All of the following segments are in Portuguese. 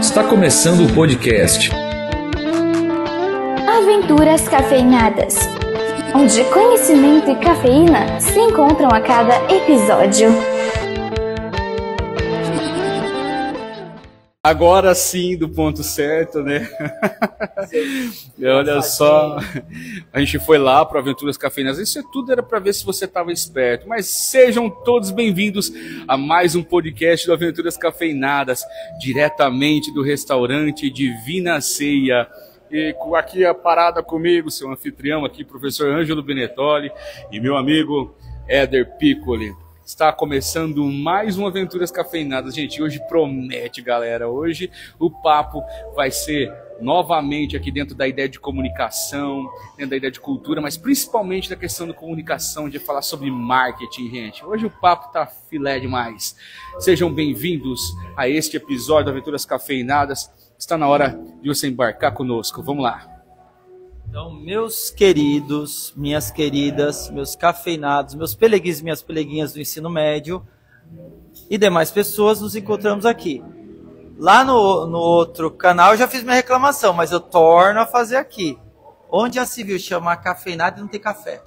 Está começando o podcast Aventuras Cafeinadas, onde conhecimento e cafeína se encontram a cada episódio. Agora sim, do ponto certo, né? Olha só, a gente foi lá para Aventuras Cafeinadas. Isso tudo era para ver se você estava esperto. Mas sejam todos bem-vindos a mais um podcast do Aventuras Cafeinadas, diretamente do restaurante Divina Ceia. E aqui a parada comigo, seu anfitrião aqui, professor Ângelo Benetoli, e meu amigo Éder Piccoli. Está começando mais um Aventuras Cafeinadas. Gente, hoje promete, galera. Hoje o papo vai ser novamente aqui dentro da ideia de comunicação, dentro da ideia de cultura, mas principalmente da questão da comunicação, de falar sobre marketing, gente. Hoje o papo tá filé demais. Sejam bem-vindos a este episódio do Aventuras Cafeinadas. Está na hora de você embarcar conosco. Vamos lá. Então, meus queridos, minhas queridas, meus cafeinados, meus peleguinhos e minhas peleguinhas do ensino médio e demais pessoas, nos encontramos aqui. Lá no outro canal eu já fiz minha reclamação, mas eu torno a fazer aqui. Onde já se viu chamar cafeinado e não ter café?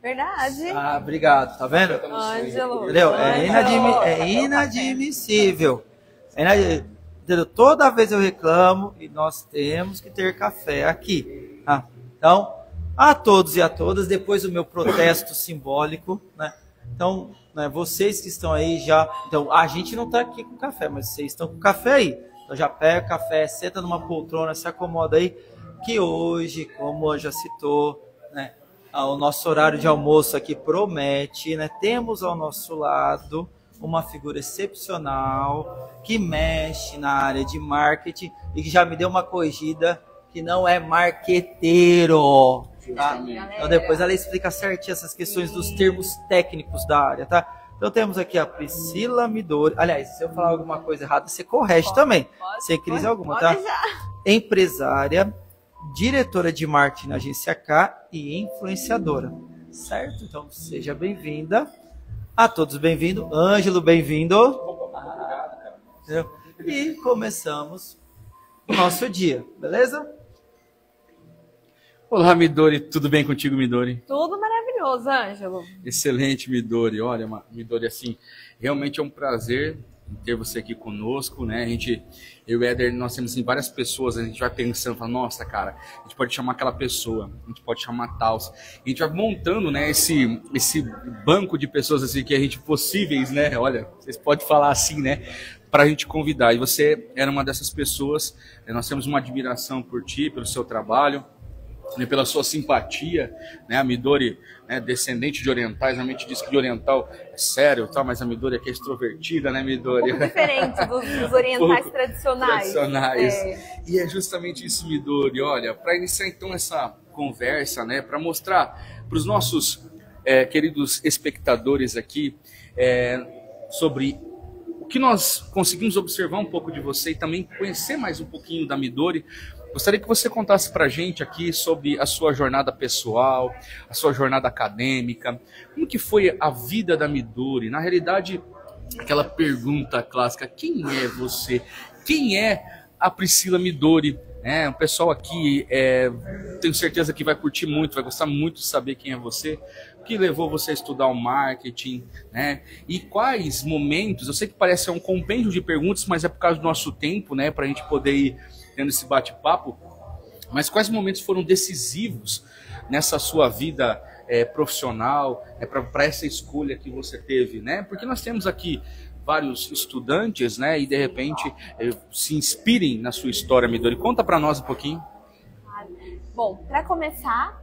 Verdade. Ah, obrigado, tá vendo? Ângelo. Entendeu? É inadmissível. Entendeu? Toda vez eu reclamo e nós temos que ter café aqui. Ah, então, a todos e a todas, depois do meu protesto simbólico, né? Então, né, vocês que estão aí já... Então, a gente não está aqui com café, mas vocês estão com café aí. Então, já pega o café, senta numa poltrona, se acomoda aí, que hoje, como já citou, né, o nosso horário de almoço aqui promete, né? Temos ao nosso lado uma figura excepcional que mexe na área de marketing e que já me deu uma corrigida que não é marqueteiro, tá? Então depois ela explica certinho essas questões dos termos técnicos da área, tá? Então temos aqui a Priscila Midori. Aliás, se eu falar alguma coisa errada, você corrige também, sem crise alguma, tá? Empresária, diretora de marketing na agência K e influenciadora, certo? Então seja bem-vinda. A todos bem-vindo. Ângelo, bem-vindo. E começamos o nosso dia, beleza? Olá, Midori. Tudo bem contigo, Midori? Tudo maravilhoso, Ângelo. Excelente, Midori. Olha, Midori, assim, realmente é um prazer ter você aqui conosco, né? Eu e o Éder, nós temos assim, várias pessoas, a gente vai pensando, fala, nossa, cara, a gente pode chamar aquela pessoa, a gente pode chamar tal. E a gente vai montando, né, esse banco de pessoas assim que a gente possíveis, né? Olha, vocês podem falar assim, né? Para a gente convidar. E você era uma dessas pessoas, nós temos uma admiração por ti, pelo seu trabalho, né, pela sua simpatia, né? A Midori, né, descendente de orientais, normalmente diz que de oriental é sério, tal, mas a Midori aqui é extrovertida, né, Midori? Um pouco diferente dos orientais tradicionais. É. E é justamente isso, Midori. Olha, para iniciar então essa conversa, né, para mostrar para os nossos queridos espectadores aqui sobre o que nós conseguimos observar um pouco de você e também conhecer mais um pouquinho da Midori. Gostaria que você contasse para a gente aqui sobre a sua jornada pessoal, a sua jornada acadêmica, como que foi a vida da Midori. Na realidade, aquela pergunta clássica, quem é você? Quem é a Priscila Midori? O pessoal aqui, tenho certeza que vai curtir muito, vai gostar muito de saber quem é você. O que levou você a estudar o marketing, né? E quais momentos, eu sei que parece um compêndio de perguntas, mas é por causa do nosso tempo, né? Para a gente poder ir tendo esse bate-papo, mas quais momentos foram decisivos nessa sua vida profissional, para essa escolha que você teve, né? Porque nós temos aqui vários estudantes, né? E de repente se inspirem na sua história, Midori. Conta para nós um pouquinho. Bom, para começar,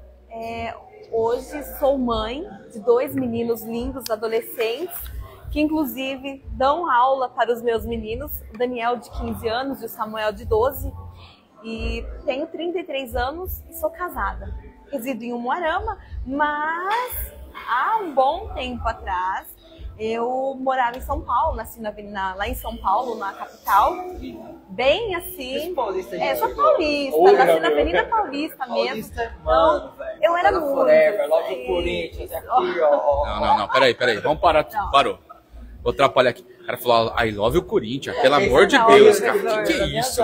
hoje sou mãe de 2 meninos lindos, adolescentes, que inclusive dão aula para os meus meninos, o Daniel de 15 anos e o Samuel de 12, e tenho 33 anos e sou casada. Resido em Umuarama, mas há um bom tempo atrás eu morava em São Paulo, nasci lá em São Paulo, na capital, bem assim. Paulista, sou paulista, nasci na Avenida Paulista mesmo. Então, eu era muito. Logo do Corinthians, aqui, ó. Não, peraí, vamos parar. Não. Parou. Vou atrapalhar aqui. cara falou, I love o Corinthians, pelo amor de Deus, cara. Que é isso?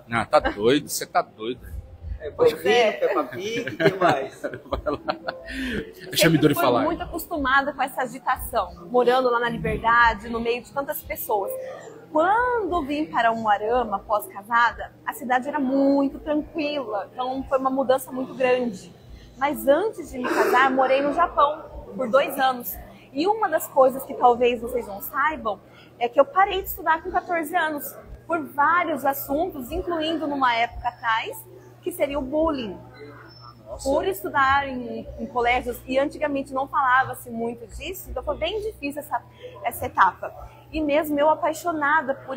Não, tá doido, você tá doido. Bovino, Peppa Pig, o que mais? Vai lá. Deixa a Midori falar. Eu fui muito acostumada com essa agitação, morando lá na Liberdade, no meio de tantas pessoas. Quando vim para Umuarama, pós-casada, a cidade era muito tranquila, então foi uma mudança muito grande. Mas antes de me casar, morei no Japão por 2 anos. E uma das coisas que talvez vocês não saibam é que eu parei de estudar com 14 anos, por vários assuntos, incluindo numa época atrás, que seria o bullying. Por estudar em colégios, e antigamente não falava-se muito disso, então foi bem difícil essa etapa. E mesmo eu apaixonada por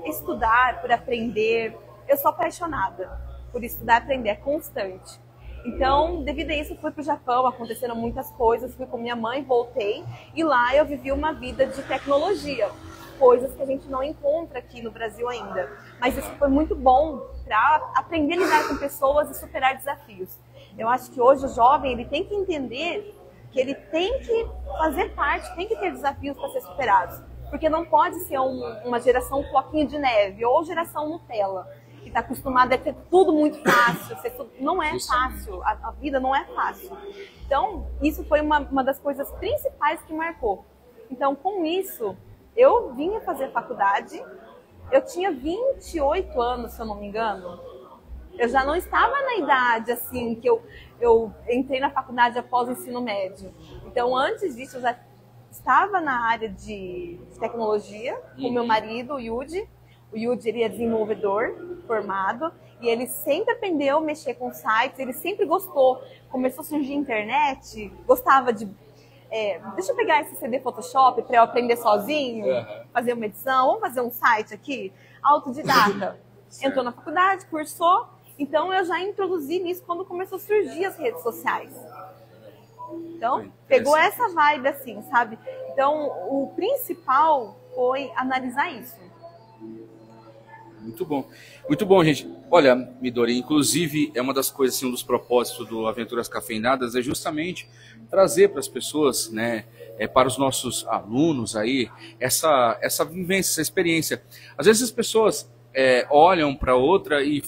estudar, por aprender, eu sou apaixonada por estudar e aprender, é constante. Então, devido a isso, eu fui para o Japão, aconteceram muitas coisas, fui com minha mãe, voltei, e lá eu vivi uma vida de tecnologia, coisas que a gente não encontra aqui no Brasil ainda. Mas isso foi muito bom para aprender a lidar com pessoas e superar desafios. Eu acho que hoje o jovem ele tem que entender que ele tem que fazer parte, tem que ter desafios para ser superados. Porque não pode ser uma geração floquinho de neve ou geração Nutella, que está acostumada a ter tudo muito fácil. Não é fácil, a vida não é fácil. Então, isso foi uma das coisas principais que marcou. Então, com isso, eu vinha fazer faculdade, eu tinha 28 anos, se eu não me engano. Eu já não estava na idade, assim, que eu entrei na faculdade após o ensino médio. Então, antes disso, eu já estava na área de tecnologia com meu marido, o Yudi. O Yudi, ele é desenvolvedor formado e ele sempre aprendeu a mexer com sites, ele sempre gostou. Começou a surgir internet, gostava de... deixa eu pegar esse CD Photoshop para eu aprender sozinho, fazer uma edição, vamos fazer um site aqui, autodidata. Entrou na faculdade, cursou, então eu já introduzi nisso quando começou a surgir as redes sociais. Então, pegou essa vibe assim, sabe? Então, o principal foi analisar isso. Muito bom, gente. Olha, Midori, inclusive é uma das coisas, assim, um dos propósitos do Aventuras Cafeinadas é justamente trazer para as pessoas, né, para os nossos alunos aí, essa vivência, essa experiência. Às vezes as pessoas olham para outra e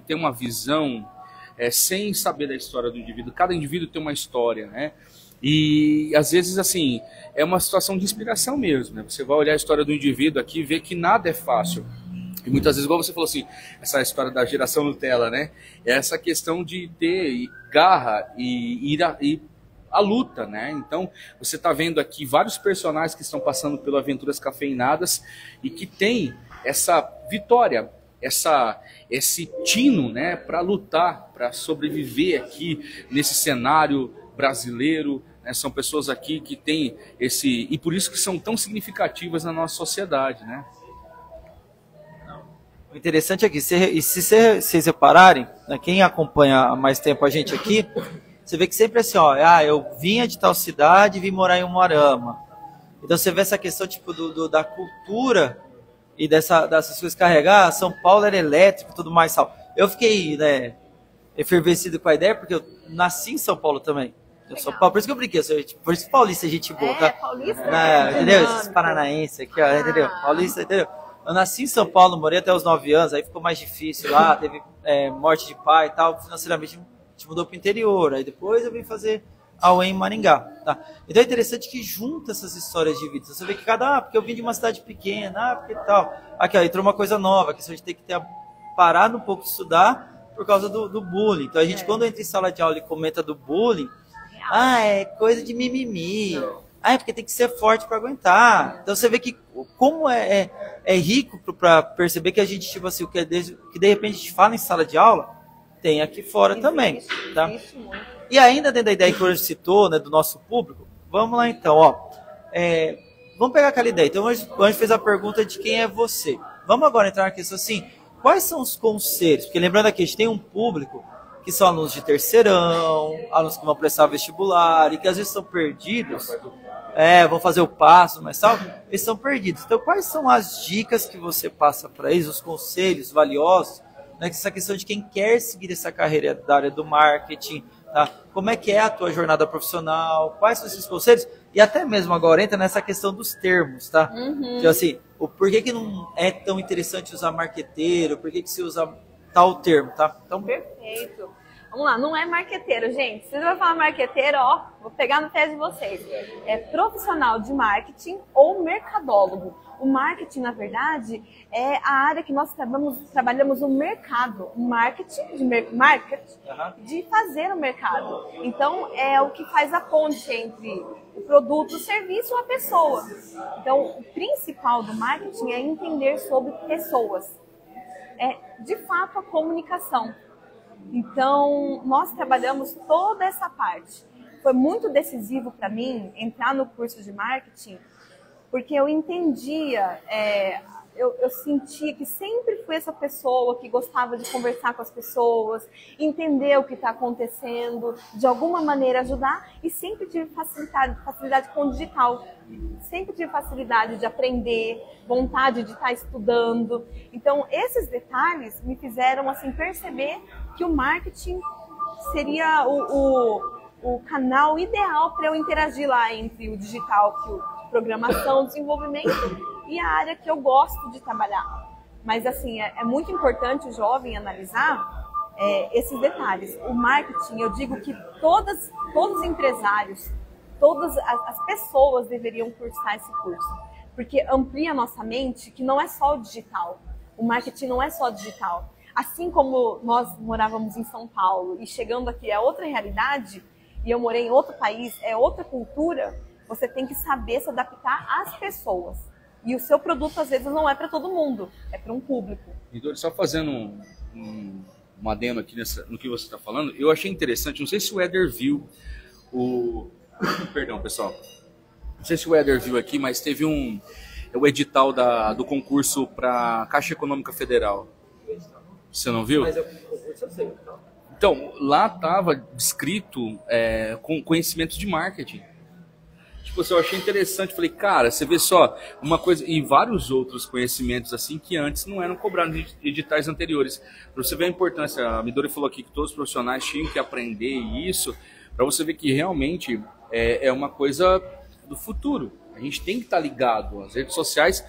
tem uma visão sem saber da história do indivíduo. Cada indivíduo tem uma história, né? E às vezes, assim, é uma situação de inspiração mesmo, né? Você vai olhar a história do indivíduo aqui e ver que nada é fácil. E muitas vezes, igual você falou assim, essa história da geração Nutella, né? É essa questão de ter garra e ir à luta, né? Então, você está vendo aqui vários personagens que estão passando pelo Aventuras Cafeinadas e que tem essa vitória, esse tino, né? Para lutar, para sobreviver aqui nesse cenário brasileiro, né? São pessoas aqui que têm e por isso que são tão significativas na nossa sociedade, né? O interessante é que, se vocês repararem, né, quem acompanha há mais tempo a gente aqui, você vê que sempre assim, ó, eu vinha de tal cidade e vim morar em Umuarama. Então você vê essa questão tipo, da cultura e dessas coisas carregar, São Paulo era elétrico e tudo mais. Tal. Eu fiquei, né, efervescido com a ideia, porque eu nasci em São Paulo também. Eu sou Paulo, por isso que eu brinquei, por isso que paulista é gente boa, tá? Paulista, entendeu? Esses paranaenses aqui, ó, entendeu? Paulista, entendeu? Eu nasci em São Paulo, morei até os 9 anos, aí ficou mais difícil lá, teve morte de pai e tal, financeiramente a gente mudou para o interior, aí depois eu vim fazer a UEM em Maringá, tá? Então é interessante que junta essas histórias de vida, você vê que porque eu vim de uma cidade pequena, porque tal, aqui ó, entrou uma coisa nova, que a gente tem que ter parado um pouco de estudar por causa do bullying, então a gente quando entra em sala de aula e comenta do bullying, é coisa de mimimi, é porque tem que ser forte para aguentar. Então você vê que como é rico para perceber que a gente, tipo assim, que de repente a gente fala em sala de aula, tem aqui fora também. Tá? E ainda dentro da ideia que o Anjo citou, né, do nosso público, vamos lá então, ó. Vamos pegar aquela ideia. Então o Anjo fez a pergunta de quem é você. Vamos agora entrar na questão assim, quais são os conselhos? Porque lembrando aqui, a gente tem um público que são alunos de terceirão, alunos que vão prestar vestibular e que às vezes estão perdidos, vão fazer o passo, mas tal, eles estão perdidos. Então, quais são as dicas que você passa para eles, os conselhos valiosos, né, essa questão de quem quer seguir essa carreira da área do marketing, tá? Como é que é a tua jornada profissional, quais são esses conselhos? E até mesmo agora entra nessa questão dos termos, tá? Então, assim, por que não é tão interessante usar marqueteiro? Por que se usa tal termo, tá? Então, perfeito. Vamos lá, não é marqueteiro, gente. Se você vai falar marqueteiro, ó, vou pegar no pé de vocês. É profissional de marketing ou mercadólogo. O marketing, na verdade, é a área que nós trabalhamos no mercado. Marketing, de fazer o mercado. Então, é o que faz a ponte entre o produto, o serviço ou a pessoa. Então, o principal do marketing é entender sobre pessoas. É, de fato, a comunicação. Então, nós trabalhamos toda essa parte. Foi muito decisivo para mim entrar no curso de marketing, porque eu entendia, eu sentia que sempre fui essa pessoa que gostava de conversar com as pessoas, entender o que está acontecendo, de alguma maneira ajudar, e sempre tive facilidade com o digital. Sempre tive facilidade de aprender, vontade de estar estudando. Então, esses detalhes me fizeram assim, perceber que o marketing seria o canal ideal para eu interagir lá entre o digital, que o programação, desenvolvimento e a área que eu gosto de trabalhar. Mas assim, é muito importante o jovem analisar esses detalhes. O marketing, eu digo que todos os empresários, todas as pessoas deveriam cursar esse curso, porque amplia a nossa mente que não é só o digital. O marketing não é só digital. Assim como nós morávamos em São Paulo e chegando aqui é outra realidade, e eu morei em outro país, é outra cultura, você tem que saber se adaptar às pessoas. E o seu produto, às vezes, não é para todo mundo, é para um público. Midori, só fazendo um adendo aqui no que você está falando, eu achei interessante, não sei se o Éder viu Perdão, pessoal. Não sei se o Éder viu aqui, mas teve o edital do concurso para a Caixa Econômica Federal. Você não viu? Mas eu sei. Então, lá estava descrito com conhecimentos de marketing. Tipo, eu achei interessante. Falei, cara, você vê só uma coisa e vários outros conhecimentos assim que antes não eram cobrados em editais anteriores. Para você ver a importância, a Midori falou aqui que todos os profissionais tinham que aprender isso, para você ver que realmente é uma coisa do futuro. A gente tem que estar ligado. As redes sociais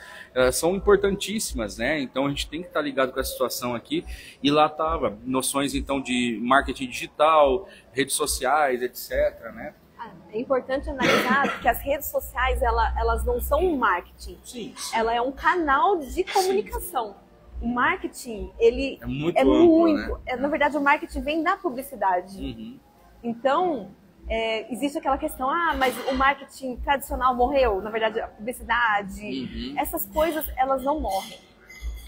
são importantíssimas, né? Então a gente tem que estar ligado com essa situação aqui. E lá tava noções então de marketing digital, redes sociais, etc, né? É importante analisar que as redes sociais, elas não são um marketing. Sim. Ela é um canal de comunicação. O marketing, ele é muito amplo, né? Na verdade, o marketing vem da publicidade. Uhum. Então, existe aquela questão, mas o marketing tradicional morreu. Na verdade, a publicidade, essas coisas, elas não morrem.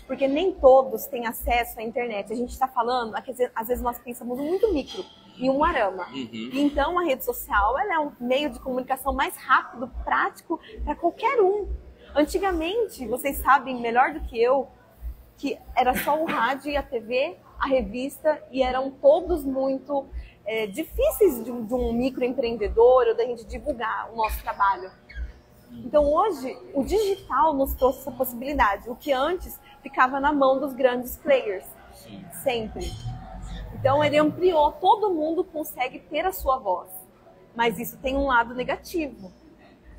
Porque nem todos têm acesso à internet. A gente está falando, às vezes nós pensamos muito micro, em um arama. Então, a rede social, ela é um meio de comunicação mais rápido, prático, para qualquer um. Antigamente, vocês sabem melhor do que eu, que era só o rádio e a TV, a revista, e eram todos muito difíceis de um microempreendedor ou da gente divulgar o nosso trabalho. Então, hoje, o digital nos trouxe essa possibilidade, o que antes ficava na mão dos grandes players, sempre. Então, ele ampliou, todo mundo consegue ter a sua voz, mas isso tem um lado negativo.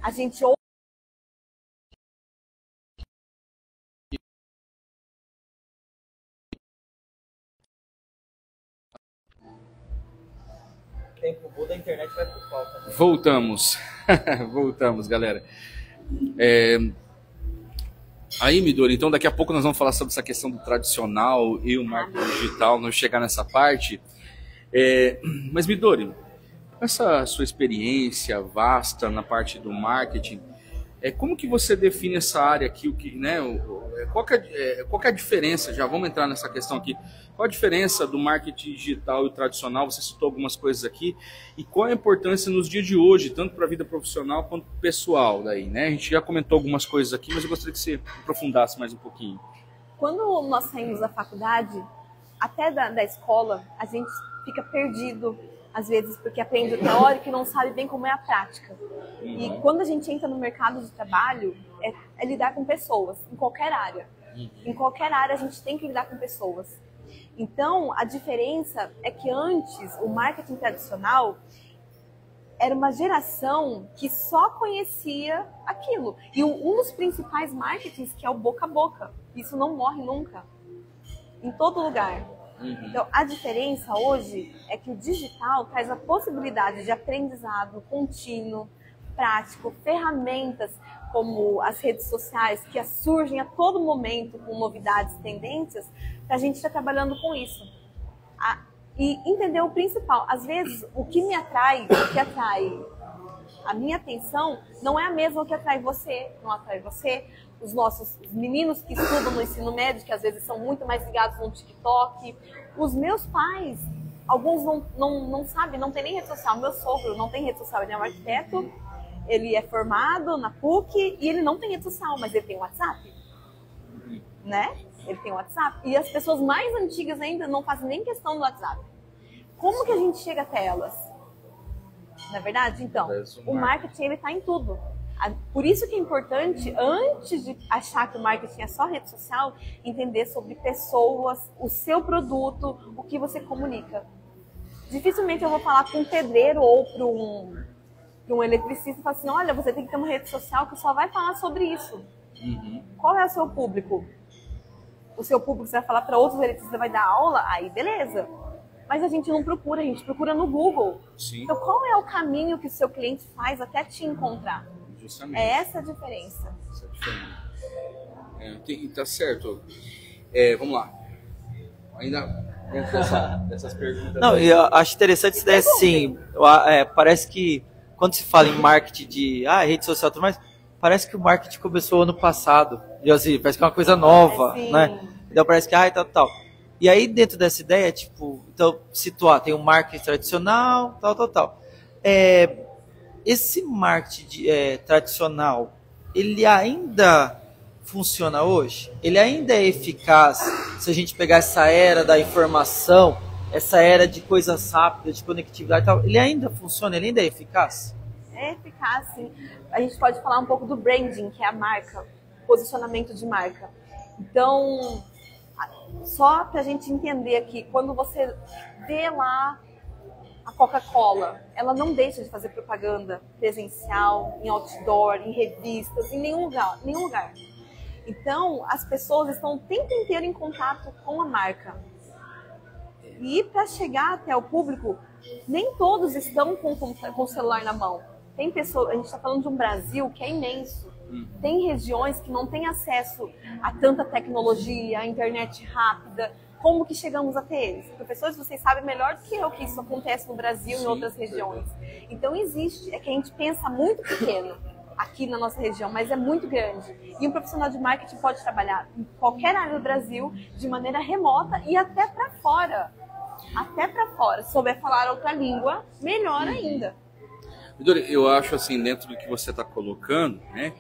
A gente tempo bom da internet vai por falta. Né? Voltamos. Voltamos, galera. Aí, Midori, então daqui a pouco nós vamos falar sobre essa questão do tradicional e o marketing digital, não chegar nessa parte. Mas, Midori, essa sua experiência vasta na parte do marketing, como que você define essa área aqui? Qual que é a diferença? Já vamos entrar nessa questão aqui. Qual a diferença do marketing digital e o tradicional? Você citou algumas coisas aqui. E qual a importância nos dias de hoje, tanto para a vida profissional quanto pessoal? Daí, né? A gente já comentou algumas coisas aqui, mas eu gostaria que você aprofundasse mais um pouquinho. Quando nós saímos da faculdade, até da escola, a gente fica perdido, às vezes, porque aprende o teórico e não sabe bem como é a prática. E quando a gente entra no mercado de trabalho, é lidar com pessoas, em qualquer área. Em qualquer área a gente tem que lidar com pessoas. Então, a diferença é que antes, o marketing tradicional, era uma geração que só conhecia aquilo. E um dos principais marketings, que é o boca a boca. Isso não morre nunca. Em todo lugar. Então, a diferença hoje é que o digital traz a possibilidade de aprendizado contínuo, prático, ferramentas como as redes sociais, que surgem a todo momento com novidades, tendências, para a gente estar trabalhando com isso. E entender o principal. Às vezes, o que me atrai, o que atrai a minha atenção, não é a mesma que atrai você, não atrai você. Os nossos meninos que estudam no ensino médio, que às vezes são muito mais ligados no TikTok. Os meus pais, alguns não sabem, não tem nem rede social. Meu sogro não tem rede social, ele é um arquiteto, ele é formado na PUC e ele não tem rede social, mas ele tem WhatsApp, né? Ele tem WhatsApp. E as pessoas mais antigas ainda não fazem nem questão do WhatsApp. Como que a gente chega até elas? Não é verdade? Então, o marketing ele está em tudo. Por isso que é importante, antes de achar que o marketing é só rede social, entender sobre pessoas, o seu produto, o que você comunica. Dificilmente eu vou falar com um pedreiro ou para um eletricista e falar assim, olha, você tem que ter uma rede social que só vai falar sobre isso. Qual é o seu público? O seu público você vai falar para outros eletricistas, vai dar aula? Aí beleza. Mas a gente não procura, a gente procura no Google. Sim. Então qual é o caminho que o seu cliente faz até te encontrar? Justamente. É essa a diferença. Essa é a diferença. Tá certo. Vamos lá. Ainda dentro dessas perguntas. Não, eu acho interessante isso daí, assim, parece que quando se fala em marketing de rede social e tudo mais, parece que o marketing começou ano passado. E assim, parece que é uma coisa nova, né? Então parece que tal. E aí dentro dessa ideia, tipo, então situar, tem o marketing tradicional, tal. Esse marketing tradicional, ele ainda funciona hoje? Ele ainda é eficaz se a gente pegar essa era da informação, essa era de coisas rápidas, de conectividade e tal? Ele ainda funciona? Ele ainda é eficaz? É eficaz, sim. A gente pode falar um pouco do branding, que é a marca, posicionamento de marca. Então, só para a gente entender aqui, quando você vê lá a Coca-Cola, ela não deixa de fazer propaganda presencial, em outdoor, em revistas, em nenhum lugar. Então, as pessoas estão o tempo inteiro em contato com a marca. E para chegar até o público, nem todos estão com o celular na mão. Tem pessoas, a gente está falando de um Brasil que é imenso. Tem regiões que não têm acesso a tanta tecnologia, a internet rápida. Como que chegamos até eles? Professores, vocês sabem melhor do que eu que isso acontece no Brasil e em outras regiões. Então existe, é que a gente pensa muito pequeno aqui na nossa região, mas é muito grande. E um profissional de marketing pode trabalhar em qualquer área do Brasil de maneira remota e até para fora. Até para fora. Se souber falar outra língua, melhor ainda. Midori, eu acho assim, dentro do que você está colocando, né?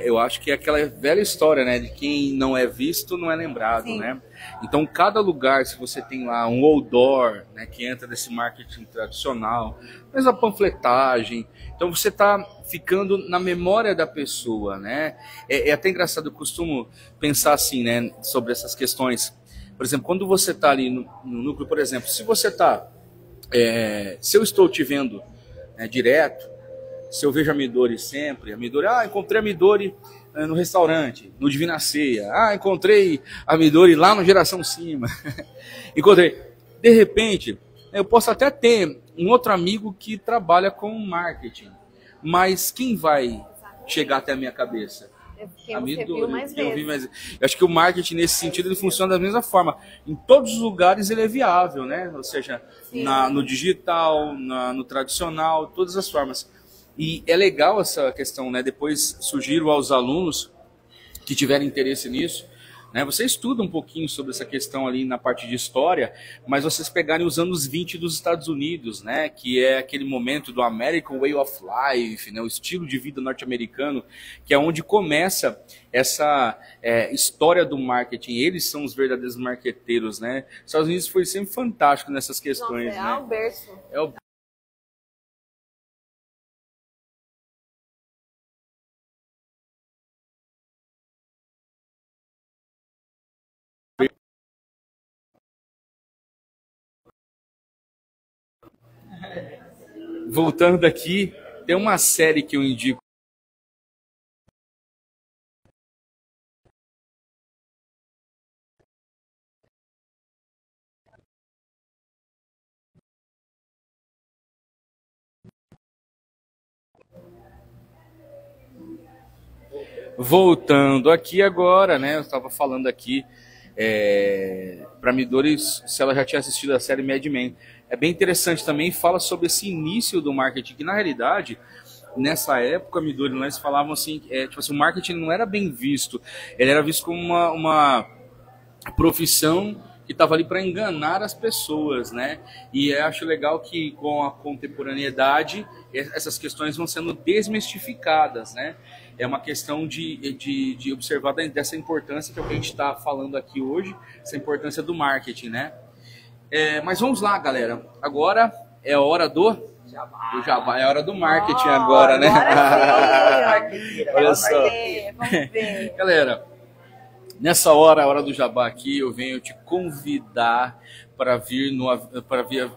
Eu acho que é aquela velha história, né? De quem não é visto não é lembrado, sim, né? Então, cada lugar, se você tem lá um outdoor, né, que entra nesse marketing tradicional, mas a panfletagem, então você está ficando na memória da pessoa, né? É até engraçado, eu costumo pensar assim, né? Sobre essas questões. Por exemplo, quando você está ali no núcleo, por exemplo, se você está... se eu estou te vendo direto, se eu vejo a Midori sempre, a Midori, encontrei a Midori no restaurante, no Divina Ceia, encontrei a Midori lá no Geração Cima, encontrei. De repente, eu posso até ter um outro amigo que trabalha com marketing, mas quem vai chegar até a minha cabeça? A Midori, eu acho que o marketing nesse sentido ele funciona da mesma forma. Em todos os lugares ele é viável, né? Ou seja, no digital, no tradicional, todas as formas. E é legal essa questão, né? Depois sugiro aos alunos que tiverem interesse nisso, né? Você estuda um pouquinho sobre essa questão ali na parte de história, mas vocês pegarem os anos 20 dos Estados Unidos, né? Que é aquele momento do American Way of Life, né? O estilo de vida norte-americano, que é onde começa essa história do marketing. Eles são os verdadeiros marqueteiros, né? Os Estados Unidos foi sempre fantástico nessas questões. Nossa, né? O berço. voltando aqui, tem uma série que eu indico. Voltando aqui agora, né? Eu estava falando aqui para Midori se ela já tinha assistido a série Mad Men. É bem interessante também, fala sobre esse início do marketing, que na realidade, nessa época, Midori, nós falavam assim, tipo assim, o marketing não era bem visto, ele era visto como uma profissão que estava ali para enganar as pessoas, né? E eu acho legal que com a contemporaneidade essas questões vão sendo desmistificadas, né? É uma questão de observar dessa importância que é o que a gente está falando aqui hoje, essa importância do marketing, né? Mas vamos lá, galera. Agora é a hora do jabá, é a hora do marketing agora, né? Olha só. Vamos ver. Galera, nessa hora, a hora do jabá aqui, eu venho te convidar para vir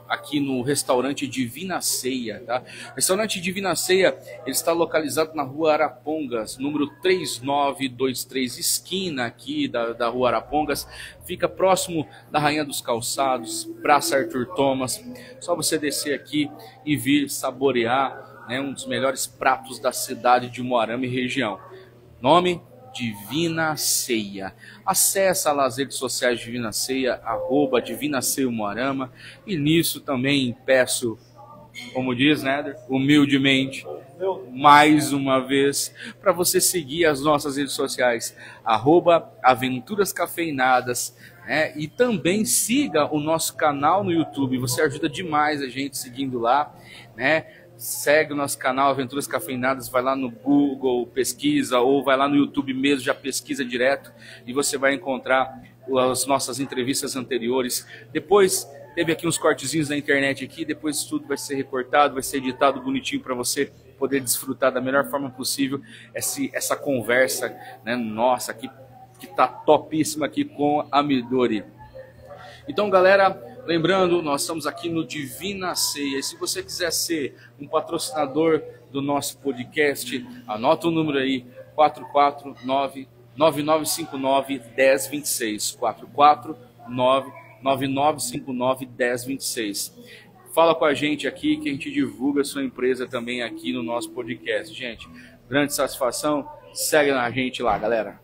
aqui no restaurante Divina Ceia, tá? O restaurante Divina Ceia, ele está localizado na Rua Arapongas, número 3923, esquina aqui da Rua Arapongas, fica próximo da Rainha dos Calçados, Praça Arthur Thomas. Só você descer aqui e vir saborear, né, um dos melhores pratos da cidade de Umuarama e região. Nome: Divina Ceia. Acesse lá as redes sociais Divina Ceia, @Divina Ceia Umuarama, e nisso também peço, como diz, né, humildemente, mais uma vez, para você seguir as nossas redes sociais, @Aventuras Cafeinadas, né, e também siga o nosso canal no YouTube, você ajuda demais a gente seguindo lá, né? Segue o nosso canal Aventuras Cafeinadas, vai lá no Google, pesquisa, ou vai lá no YouTube mesmo, já pesquisa direto, e você vai encontrar as nossas entrevistas anteriores. Depois teve aqui uns cortezinhos na internet aqui, depois isso tudo vai ser recortado, vai ser editado bonitinho para você poder desfrutar da melhor forma possível essa conversa, né, nossa, que tá topíssima aqui com a Midori. Então, galera, lembrando, nós estamos aqui no Divina Ceia. E se você quiser ser um patrocinador do nosso podcast, anota o número aí, 449-9959-1026. 449-9959-1026. Fala com a gente aqui que a gente divulga a sua empresa também aqui no nosso podcast. Gente, grande satisfação. Segue a gente lá, galera.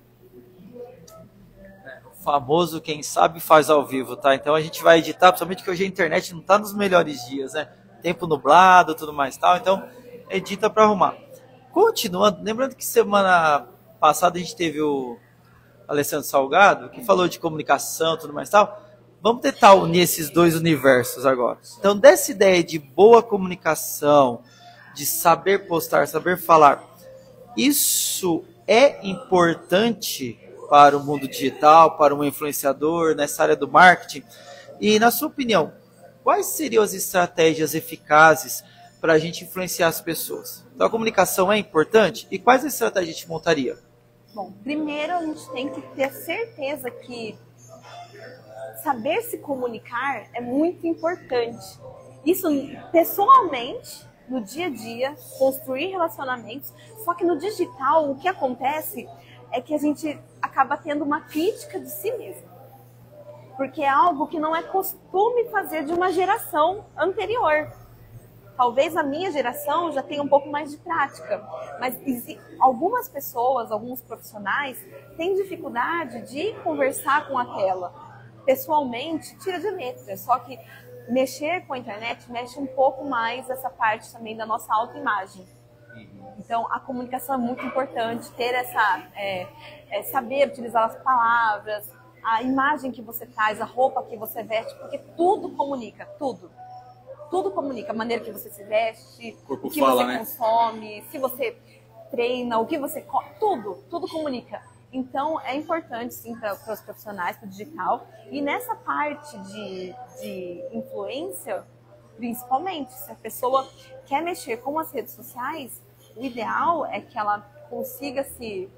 Famoso quem sabe faz ao vivo, tá? Então a gente vai editar, principalmente que hoje a internet não tá nos melhores dias, né? Tempo nublado, tudo mais tal, então edita para arrumar. Continuando, lembrando que semana passada a gente teve o Alessandro Salgado, que falou de comunicação, tudo mais tal. Vamos tentar unir esses dois universos agora. Então, dessa ideia de boa comunicação, de saber postar, saber falar, isso é importante para o mundo digital, para um influenciador, nessa área do marketing? E, na sua opinião, quais seriam as estratégias eficazes para a gente influenciar as pessoas? Então, a comunicação é importante? E quais estratégias a gente montaria? Bom, primeiro a gente tem que ter certeza que saber se comunicar é muito importante. Isso pessoalmente, no dia a dia, construir relacionamentos. Só que no digital, o que acontece é que a gente acaba tendo uma crítica de si mesmo. Porque é algo que não é costume fazer de uma geração anterior. Talvez a minha geração já tenha um pouco mais de prática, mas algumas pessoas, alguns profissionais, têm dificuldade de conversar com a tela. Pessoalmente, tira de letra, só que mexer com a internet mexe um pouco mais essa parte também da nossa autoimagem. Então, a comunicação é muito importante, ter saber utilizar as palavras, a imagem que você traz, a roupa que você veste, porque tudo comunica, tudo. Tudo comunica, a maneira que você se veste, o que você consome, se você treina, o que você come, tudo comunica. Então, é importante, sim, para os profissionais, para o digital. E nessa parte de influência, principalmente, se a pessoa quer mexer com as redes sociais, o ideal é que ela consiga se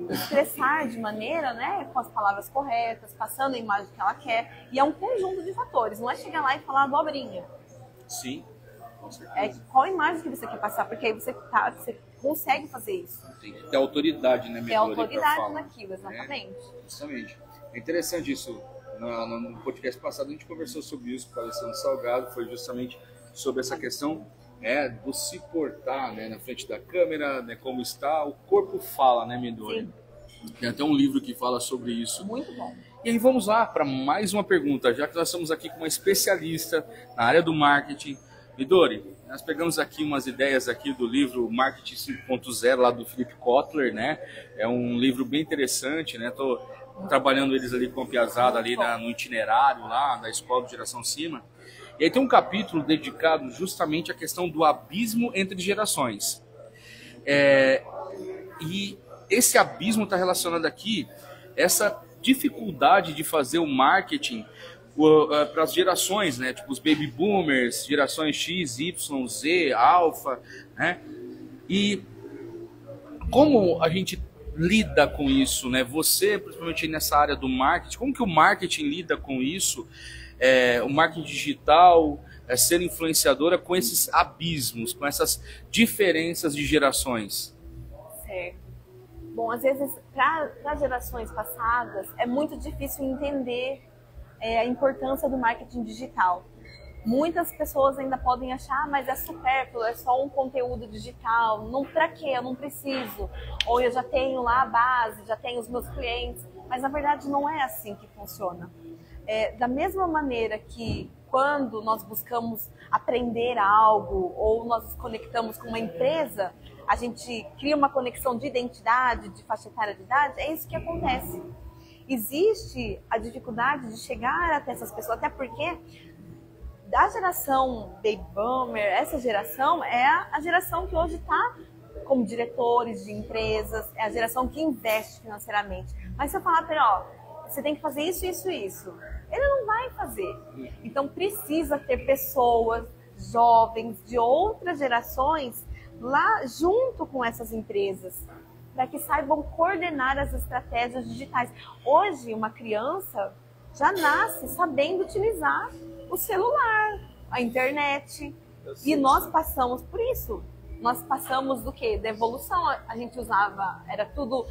expressar de maneira, né, com as palavras corretas, passando a imagem que ela quer. E é um conjunto de fatores, não é chegar lá e falar abobrinha. Sim. Com certeza. Qual imagem que você quer passar, porque aí você consegue fazer isso. Tem que ter autoridade, né, Ter Midori, pra autoridade falar, naquilo, exatamente. né? Justamente. É interessante isso. No podcast passado a gente conversou sobre isso com o Alessandro Salgado, foi justamente sobre essa questão do se portar, né, na frente da câmera, né, como está, o corpo fala, né, Midori? Sim. Tem até um livro que fala sobre isso. Muito bom. E aí vamos lá para mais uma pergunta, já que nós estamos aqui com uma especialista na área do marketing. Midori, nós pegamos aqui umas ideias aqui do livro Marketing 5.0 lá do Philip Kotler, né? É um livro bem interessante, né? Tô trabalhando eles ali com a piazada ali no itinerário lá da Escola de Geração Cima. E aí tem um capítulo dedicado justamente à questão do abismo entre gerações. E esse abismo está relacionado aqui, essa dificuldade de fazer o marketing para as gerações, né? Tipo os baby boomers, gerações X, Y, Z, Alpha, né? E como a gente lida com isso, né? Você, principalmente nessa área do marketing, como que o marketing lida com isso? O marketing digital, ser influenciadora com esses abismos, com essas diferenças de gerações? Certo. Bom, às vezes, para gerações passadas, é muito difícil entender a importância do marketing digital. Muitas pessoas ainda podem achar, mas é supérfluo, é só um conteúdo digital. Não, para quê? Eu não preciso. Ou eu já tenho lá a base, já tenho os meus clientes. Mas, na verdade, não é assim que funciona. Da mesma maneira que quando nós buscamos aprender algo ou nós nos conectamos com uma empresa, a gente cria uma conexão de identidade, de faixa etária de idade, é isso que acontece. Existe a dificuldade de chegar até essas pessoas, até porque da geração Baby Boomer, essa geração é a geração que hoje está como diretores de empresas, é a geração que investe financeiramente. Mas se eu falar para ele, ó, você tem que fazer isso, isso, isso, ele não vai fazer. Então precisa ter pessoas jovens de outras gerações lá junto com essas empresas, para que saibam coordenar as estratégias digitais. Hoje, uma criança já nasce sabendo utilizar o celular, a internet. E nós passamos por isso. Nós passamos do quê? Da evolução. A gente usava, era tudo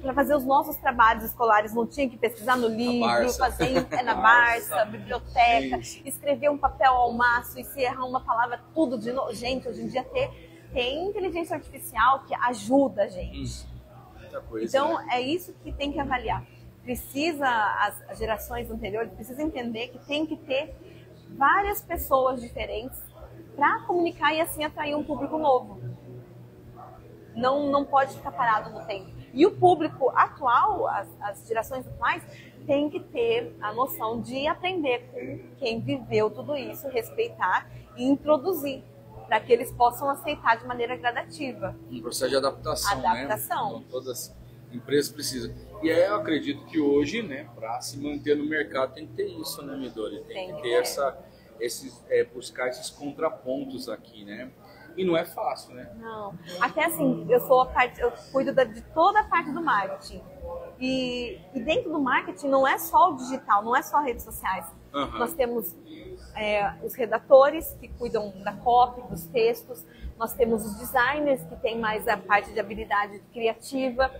para fazer os nossos trabalhos escolares, não tinha que pesquisar no livro, fazer na Barça, biblioteca, escrever um papel ao maço e se errar uma palavra, tudo de novo. Gente, hoje em dia tem inteligência artificial que ajuda a gente. Então, é isso que tem que avaliar. As gerações anteriores precisam entender que tem que ter várias pessoas diferentes para comunicar e assim atrair um público novo. Não pode ficar parado no tempo. E o público atual, as gerações atuais, tem que ter a noção de aprender com quem viveu tudo isso, respeitar e introduzir, para que eles possam aceitar de maneira gradativa. Um processo de adaptação, né? Então, todas as empresas precisam. E aí eu acredito que hoje, né, para se manter no mercado, tem que ter isso, né, Midori? Tem que ter buscar esses contrapontos aqui, né? E não é fácil, né? Não. Até assim, eu cuido de toda a parte do marketing. E dentro do marketing não é só o digital, não é só redes sociais. Nós temos os redatores que cuidam da copy, dos textos. Nós temos os designers que têm mais a parte de habilidade criativa.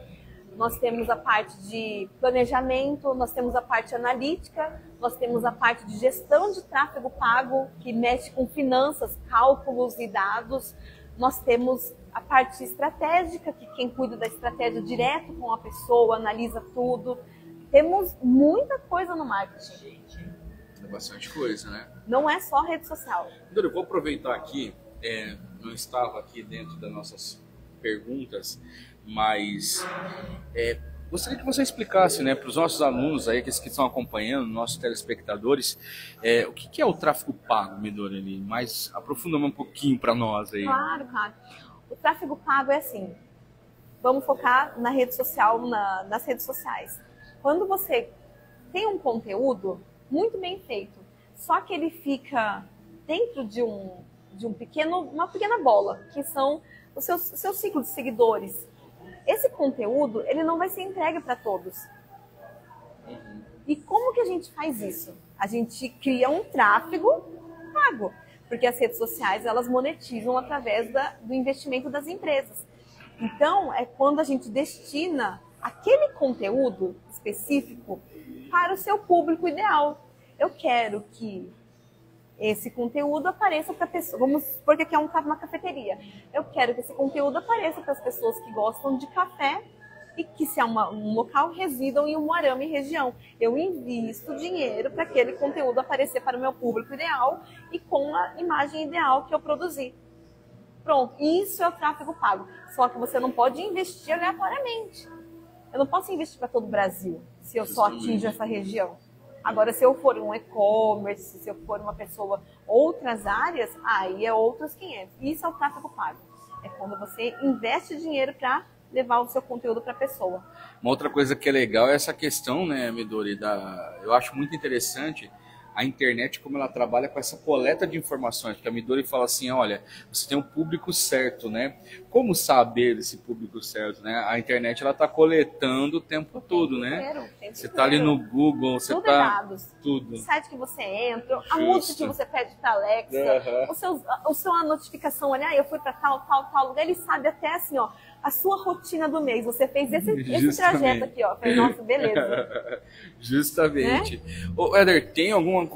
Nós temos a parte de planejamento, nós temos a parte analítica, nós temos a parte de gestão de tráfego pago, que mexe com finanças, cálculos e dados. Nós temos a parte estratégica, que quem cuida da estratégia direto com a pessoa, analisa tudo. Temos muita coisa no marketing. É bastante coisa, né? Não é só rede social. Eu vou aproveitar aqui, não estava aqui dentro das nossas perguntas, mas gostaria que você explicasse, né, para os nossos alunos aí, que estão acompanhando, nossos telespectadores, o que é o tráfego pago, Midori, ali? Mas aprofunda um pouquinho para nós aí. Claro. O tráfego pago é assim, vamos focar na rede social, nas redes sociais. Quando você tem um conteúdo muito bem feito, só que ele fica dentro de uma pequena bola, que são o seu ciclo de seguidores. Esse conteúdo, ele não vai ser entregue para todos. E como que a gente faz isso? A gente cria um tráfego pago. Porque as redes sociais, elas monetizam através do investimento das empresas. Então, é quando a gente destina aquele conteúdo específico para o seu público ideal. Eu quero que esse conteúdo apareça para pessoas. Vamos supor que aqui é uma cafeteria. Eu quero que esse conteúdo apareça para as pessoas que gostam de café e que, se é um local, residam em Umuarama e região. Eu invisto dinheiro para aquele conteúdo aparecer para o meu público ideal e com a imagem ideal que eu produzi. Pronto, isso é o tráfego pago. Só que você não pode investir aleatoriamente. Eu não posso investir para todo o Brasil se eu só atinjo essa região. Agora, se eu for um e-commerce, se eu for uma pessoa, outras áreas, aí é outros 500. Isso é o tráfego pago. É quando você investe dinheiro para levar o seu conteúdo para a pessoa. Uma outra coisa que é legal é essa questão, né, Midori, eu acho muito interessante a internet, como ela trabalha com essa coleta de informações, porque a Midori fala assim, olha, você tem um público certo, né? Como saber esse público certo, né? A internet, ela tá coletando o tempo todo, né? Você tá ali no Google, você tá... dados. Tudo. O site que você entra, a música que você pede para Alexa, a sua notificação, olha, eu fui para tal lugar, ele sabe até assim, ó, a sua rotina do mês. Você fez esse trajeto aqui, ó. Falei, nossa, beleza. Justamente. Né? Ô, Éder, tem algum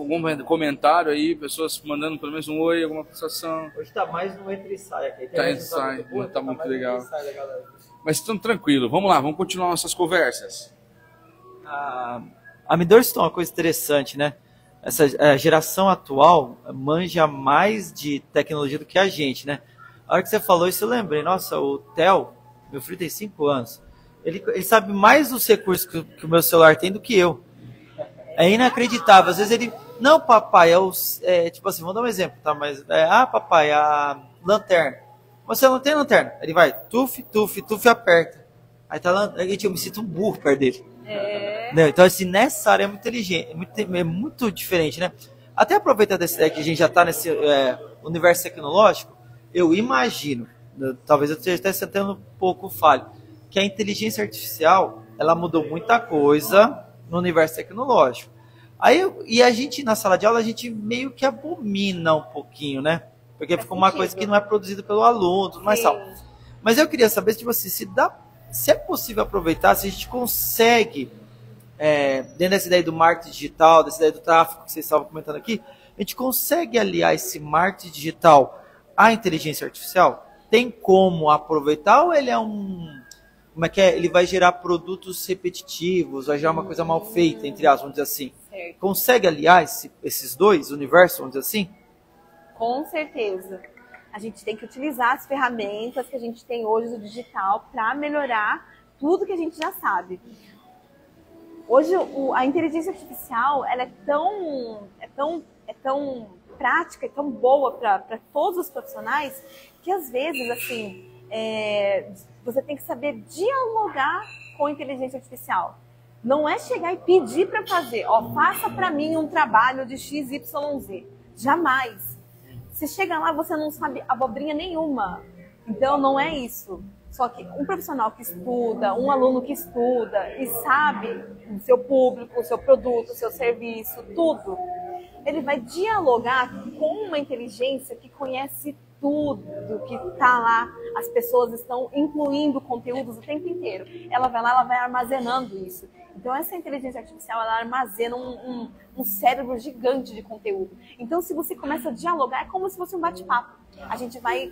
comentário aí? Pessoas mandando pelo menos um oi, alguma sensação? Hoje tá mais no entra e sai aqui. Tá entra e sai, não tá muito legal. Mas estamos tranquilo. Vamos lá, vamos continuar nossas conversas. A Midori citou uma coisa interessante, né? Essa geração atual manja mais de tecnologia do que a gente, né? A hora que você falou isso, eu lembrei. Nossa, o Theo, meu filho tem 5 anos. Ele sabe mais os recursos que o meu celular tem do que eu. É inacreditável. Às vezes ele... Não, papai, tipo assim, vamos dar um exemplo, tá? Mas, papai, a lanterna. Você não tem lanterna? Ele vai, tuf, aperta. Aí tá lá, eu me sinto um burro perto dele. Então, assim, nessa área é muito inteligente, é muito diferente, né? Até aproveitar dessa ideia que a gente já tá nesse universo tecnológico, eu imagino, talvez eu esteja até sentando um pouco falho, que a inteligência artificial, ela mudou muita coisa no universo tecnológico. E a gente, na sala de aula, a gente meio que abomina um pouquinho, né? Porque fica uma coisa que não é produzida pelo aluno, tudo mais tal. Mas eu queria saber, tipo assim, se é possível aproveitar, se a gente consegue, dentro dessa ideia do marketing digital, dessa ideia do tráfego que vocês estavam comentando aqui, a gente consegue aliar esse marketing digital à inteligência artificial? Tem como aproveitar ou ele é como é que é? Ele vai gerar produtos repetitivos, vai gerar uma coisa mal feita, entre aspas, vamos dizer assim. Certo. Consegue aliar esses dois universos, vamos dizer assim? Com certeza. A gente tem que utilizar as ferramentas que a gente tem hoje do digital para melhorar tudo que a gente já sabe. Hoje, a inteligência artificial, ela é tão prática e tão boa para todos os profissionais que, às vezes, assim, você tem que saber dialogar com a inteligência artificial. Não é chegar e pedir para fazer, faça para mim um trabalho de XYZ. Jamais. Se chega lá, você não sabe abobrinha nenhuma. Então, não é isso. Só que um profissional que estuda, um aluno que estuda e sabe o seu público, o seu produto, o seu serviço, tudo, ele vai dialogar com uma inteligência que conhece tudo que está lá. As pessoas estão incluindo conteúdos o tempo inteiro. Ela vai lá, ela vai armazenando isso. Então, essa inteligência artificial, ela armazena um cérebro gigante de conteúdo. Então, se você começa a dialogar, é como se fosse um bate-papo. A gente vai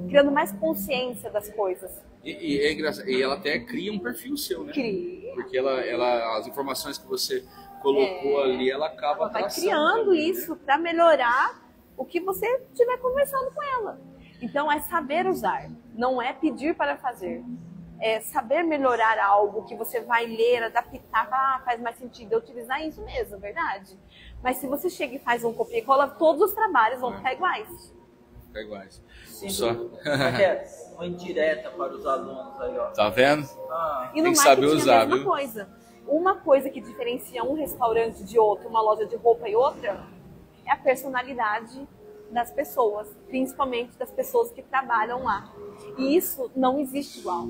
criando mais consciência das coisas. E é engraçado. E ela até cria um perfil seu, né? Cria. Porque as informações que você colocou ali, ela acaba vai criando também, isso, né? Para melhorar o que você estiver conversando com ela. Então, é saber usar. Não é pedir para fazer. É saber melhorar algo que você vai ler, adaptar, faz mais sentido eu utilizar isso mesmo, verdade? Mas se você chega e faz um copia e cola, todos os trabalhos vão ficar iguais. Ficar iguais. Só. Uma indireta para os alunos aí, ó. Tá vendo? E no tem que saber usar, a mesma coisa. Uma coisa que diferencia um restaurante de outro, uma loja de roupa e outra, é a personalidade das pessoas, principalmente das pessoas que trabalham lá. E isso não existe igual.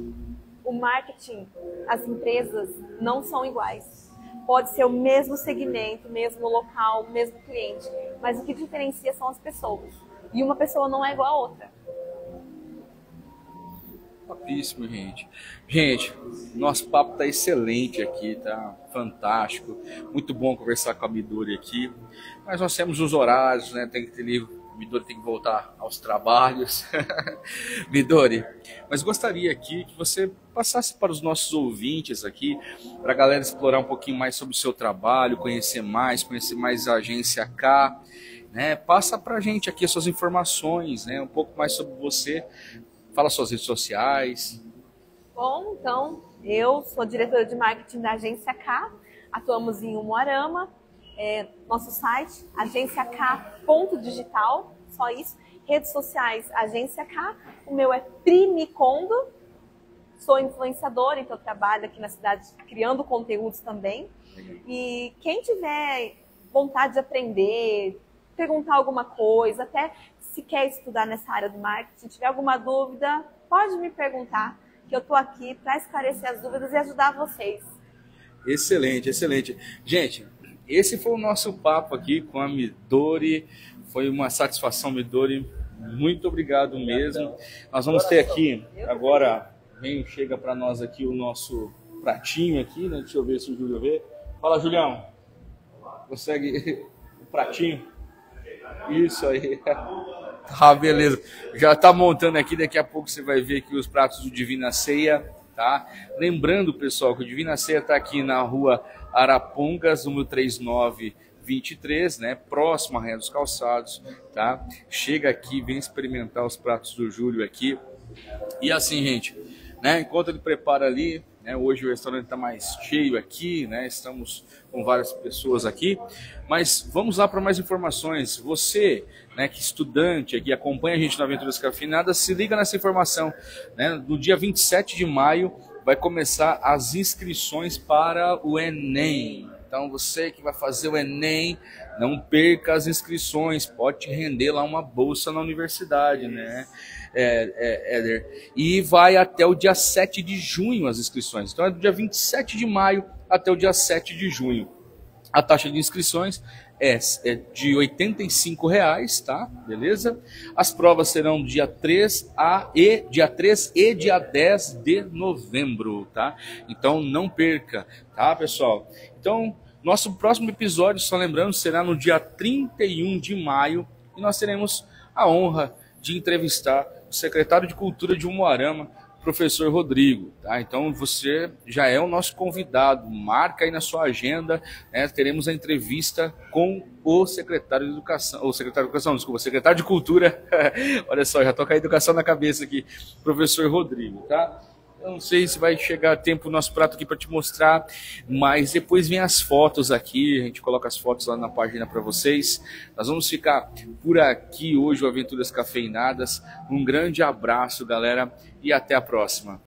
O marketing, as empresas não são iguais. Pode ser o mesmo segmento, mesmo local, mesmo cliente, mas o que diferencia são as pessoas. E uma pessoa não é igual a outra. Topíssimo, gente. Gente, nosso papo tá excelente aqui, tá fantástico. Muito bom conversar com a Midori aqui. Mas nós temos os horários, né? Tem que ter livro. Midori tem que voltar aos trabalhos. Midori, mas gostaria aqui que você passasse para os nossos ouvintes aqui, para a galera explorar um pouquinho mais sobre o seu trabalho, conhecer mais a Agência K, né? Passa para a gente aqui as suas informações, né? Um pouco mais sobre você. Fala suas redes sociais. Bom, então, eu sou diretora de marketing da Agência K, atuamos em Umuarama, nosso site, agenciak.digital, só isso. Redes sociais, Agência K, o meu é Primicondo, sou influenciadora, então trabalho aqui na cidade criando conteúdos também. E quem tiver vontade de aprender, perguntar alguma coisa, até se quer estudar nessa área do marketing, tiver alguma dúvida, pode me perguntar, que eu estou aqui para esclarecer as dúvidas e ajudar vocês. Excelente, excelente. Gente, esse foi o nosso papo aqui com a Midori. Foi uma satisfação, Midori. Muito obrigado mesmo. Nós vamos ter aqui, agora, chega para nós aqui o nosso pratinho aqui, né? Deixa eu ver se o Júlio vê. Fala, Julião. Consegue o pratinho? Isso aí. Ah, beleza. Já tá montando aqui, daqui a pouco você vai ver aqui os pratos do Divina Ceia, tá? Lembrando, pessoal, que o Divina Ceia tá aqui na rua Arapongas, número 3923, né? Próximo à Rainha dos Calçados, tá? Chega aqui, vem experimentar os pratos do Júlio aqui. E assim, gente, né? Enquanto ele prepara ali, né? Hoje o restaurante está mais cheio aqui, né? Estamos com várias pessoas aqui, mas vamos lá para mais informações. Você, né, que estudante aqui, acompanha a gente na Aventuras Cafeinadas, se liga nessa informação, né? No dia 27 de maio vai começar as inscrições para o Enem. Então você que vai fazer o Enem, não perca as inscrições, pode te render lá uma bolsa na universidade, né? Éder. E vai até o dia 7 de junho as inscrições. Então é do dia 27 de maio até o dia 7 de junho. A taxa de inscrições é de R$ 85, tá? Beleza? As provas serão dia 3 e dia 10 de novembro, tá? Então não perca, tá, pessoal? Então, nosso próximo episódio, só lembrando, será no dia 31 de maio e nós teremos a honra de entrevistar o secretário de Cultura de Umuarama, professor Rodrigo, tá? Então você já é o nosso convidado, marca aí na sua agenda, né? Teremos a entrevista com o secretário de Educação, o secretário de Cultura, olha só, já tô com a educação na cabeça aqui, professor Rodrigo, tá? Eu não sei se vai chegar tempo o nosso prato aqui para te mostrar, mas depois vem as fotos aqui, a gente coloca as fotos lá na página para vocês. Nós vamos ficar por aqui hoje, o Aventuras Cafeinadas. Um grande abraço, galera, e até a próxima.